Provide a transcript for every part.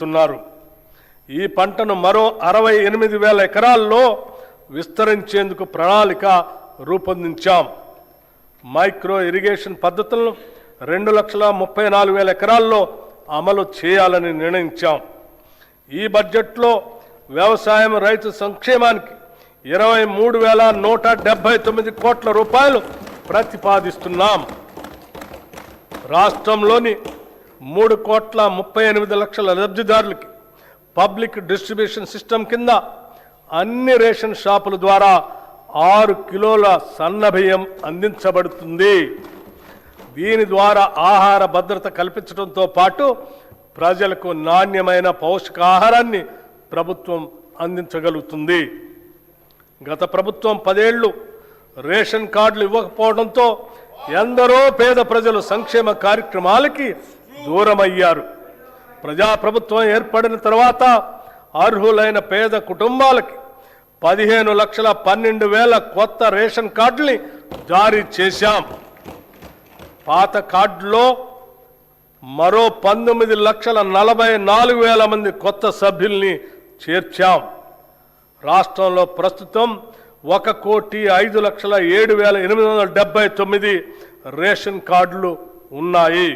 చేస్తున్నారు. ఈ పంటను మరో 68,000 ఎకరాల్లో విస్తరించేందుకు ప్రణాళిక రూపొందించాం. మైక్రో ఇరిగేషన్ పద్ధతులను 2,34,000 ఎకరాల్లో అమలు చేయాలని నిర్ణయించాం. ఈ బడ్జెట్లో వ్యవసాయం రైతు సంక్షేమానికి 23,179 కోట్ల రూపాయలు ప్రతిపాదిస్తున్నాం. రాష్ట్రంలోని 3,38,00,000 లబ్ధిదారులకి పబ్లిక్ డిస్ట్రిబ్యూషన్ సిస్టమ్ కింద అన్ని రేషన్ షాపుల ద్వారా 6 కిలోల సన్నబియ్యం అందించబడుతుంది. దీని ద్వారా ఆహార భద్రత కల్పించడంతో పాటు ప్రజలకు నాణ్యమైన పౌష్టికాహారాన్ని ప్రభుత్వం అందించగలుగుతుంది. గత ప్రభుత్వం 10 ఏళ్లు రేషన్ కార్డులు ఇవ్వకపోవడంతో ఎందరో పేద ప్రజలు సంక్షేమ కార్యక్రమాలకి దూరమయ్యారు. ప్రజాప్రభుత్వం ఏర్పడిన తర్వాత అర్హులైన పేద కుటుంబాలకి 15,12,000 కొత్త రేషన్ కార్డుల్ని జారీ చేశాం. పాత కార్డులో మరో 19,44,000 మంది కొత్త సభ్యుల్ని చేర్చాం. రాష్ట్రంలో ప్రస్తుతం 1,05,07,879 రేషన్ కార్డులు ఉన్నాయి.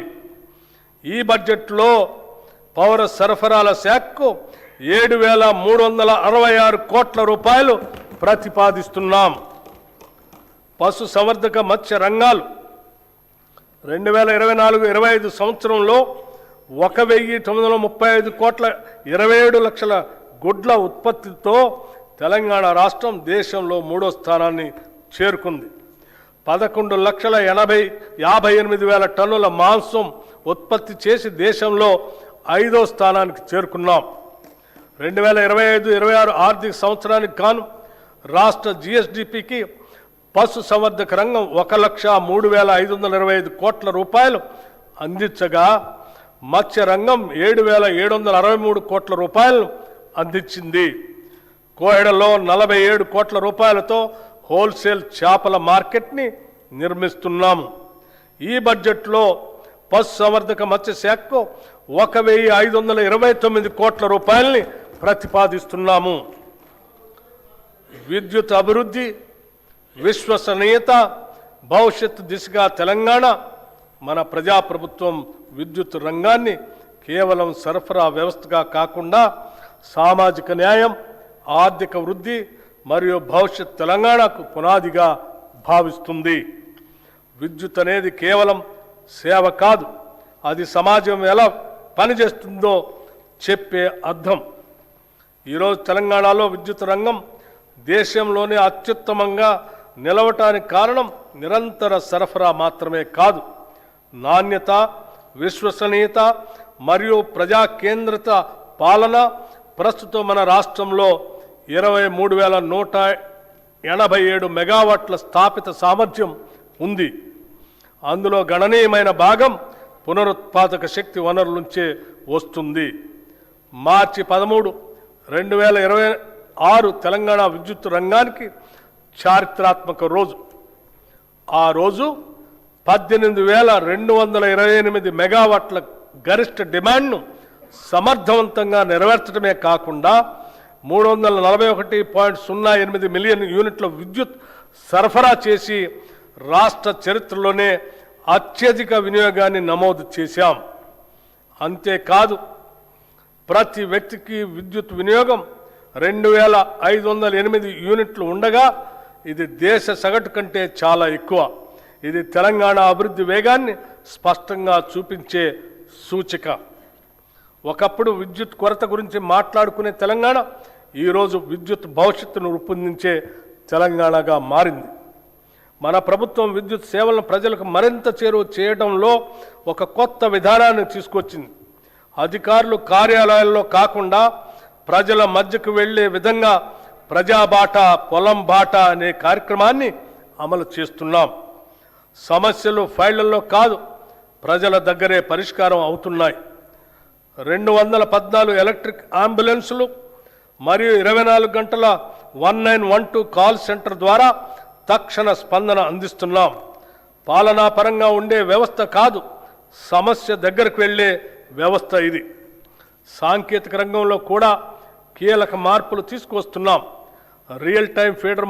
ఈ బడ్జెట్లో పౌర సరఫరాల శాఖకు 7,366 కోట్ల రూపాయలు ప్రతిపాదిస్తున్నాం. పశు సంవర్ధక మత్స్య రంగాలు 2024-25 సంవత్సరంలో 1,935 కోట్ల 27 లక్షల గుడ్ల ఉత్పత్తితో తెలంగాణ రాష్ట్రం దేశంలో 3వ స్థానాన్ని చేరుకుంది. 11,58,000 టన్నుల మాంసం ఉత్పత్తి చేసి దేశంలో 5వ స్థానానికి చేరుకున్నాం. 2025-26 ఆర్థిక సంవత్సరానికి గాను రాష్ట్ర జిఎస్డిపికి పశు సంవర్ధక రంగం 1,03,525 కోట్ల రూపాయలు అందించగా మత్స్య రంగం 7,763 కోట్ల రూపాయలను అందించింది. కోహెడలో 47 కోట్ల రూపాయలతో హోల్సేల్ చేపల మార్కెట్ని నిర్మిస్తున్నాము. ఈ బడ్జెట్లో పశు సంవర్ధక మత్స్య శాఖకు 1,529 కోట్ల రూపాయలని ప్రతిపాదిస్తున్నాము. విద్యుత్ అభివృద్ధి, విశ్వసనీయత, భవిష్యత్తు దిశగా తెలంగాణ మన ప్రజాప్రభుత్వం విద్యుత్ రంగాన్ని కేవలం సరఫరా వ్యవస్థగా కాకుండా సామాజిక న్యాయం, ఆర్థిక వృద్ధి మరియు భవిష్యత్ తెలంగాణకు పునాదిగా భావిస్తుంది. విద్యుత్ అనేది కేవలం సేవ కాదు, అది సమాజం ఎలా పనిచేస్తుందో చెప్పే అర్థం. ఈరోజు తెలంగాణలో విద్యుత్ రంగం దేశంలోనే అత్యుత్తమంగా నిలవటానికి కారణం నిరంతర సరఫరా మాత్రమే కాదు, నాణ్యత, విశ్వసనీయత మరియు ప్రజా కేంద్రిత పాలన. ప్రస్తుతం మన రాష్ట్రంలో 23,187 మెగావాట్ల స్థాపిత సామర్థ్యం ఉంది. అందులో గణనీయమైన భాగం పునరుత్పాదక శక్తి వనరుల నుంచే వస్తుంది. మార్చి 13, 2026 తెలంగాణ విద్యుత్ రంగానికి చారిత్రాత్మక రోజు. ఆ రోజు 18,228 మెగావాట్ల గరిష్ట డిమాండ్ను సమర్థవంతంగా నెరవేర్చడమే కాకుండా 341.08 మిలియన్ యూనిట్ల విద్యుత్ సరఫరా చేసి రాష్ట్ర చరిత్రలోనే అత్యధిక వినియోగాన్ని నమోదు చేశాం. అంతేకాదు, ప్రతి వ్యక్తికి విద్యుత్ వినియోగం 2,508 యూనిట్లు ఉండగా ఇది దేశ సగటు కంటే చాలా ఎక్కువ. ఇది తెలంగాణ అభివృద్ధి వేగాన్ని స్పష్టంగా చూపించే సూచిక. ఒకప్పుడు విద్యుత్ కొరత గురించి మాట్లాడుకునే తెలంగాణ ఈరోజు విద్యుత్ భవిష్యత్తును రూపొందించే తెలంగాణగా మారింది. మన ప్రభుత్వం విద్యుత్ సేవలను ప్రజలకు మరింత చేరువ చేయడంలో ఒక కొత్త విధానాన్ని తీసుకొచ్చింది. అధికారులు కార్యాలయాల్లో కాకుండా ప్రజల మధ్యకు వెళ్లే విధంగా ప్రజాబాట, పొలం బాట అనే కార్యక్రమాన్ని అమలు చేస్తున్నాం. సమస్యలు ఫైళ్లలో కాదు, ప్రజల దగ్గరే పరిష్కారం అవుతున్నాయి. 214 ఎలక్ట్రిక్ అంబులెన్సులు మరియు 24 గంటల 1912 కాల్ సెంటర్ ద్వారా తక్షణ స్పందన అందిస్తున్నాం. పాలనాపరంగా ఉండే వ్యవస్థ కాదు, సమస్య దగ్గరకు వెళ్ళే వ్యవస్థ ఇది. సాంకేతిక రంగంలో కూడా కీలక మార్పులు తీసుకువస్తున్నాం. Real time feeder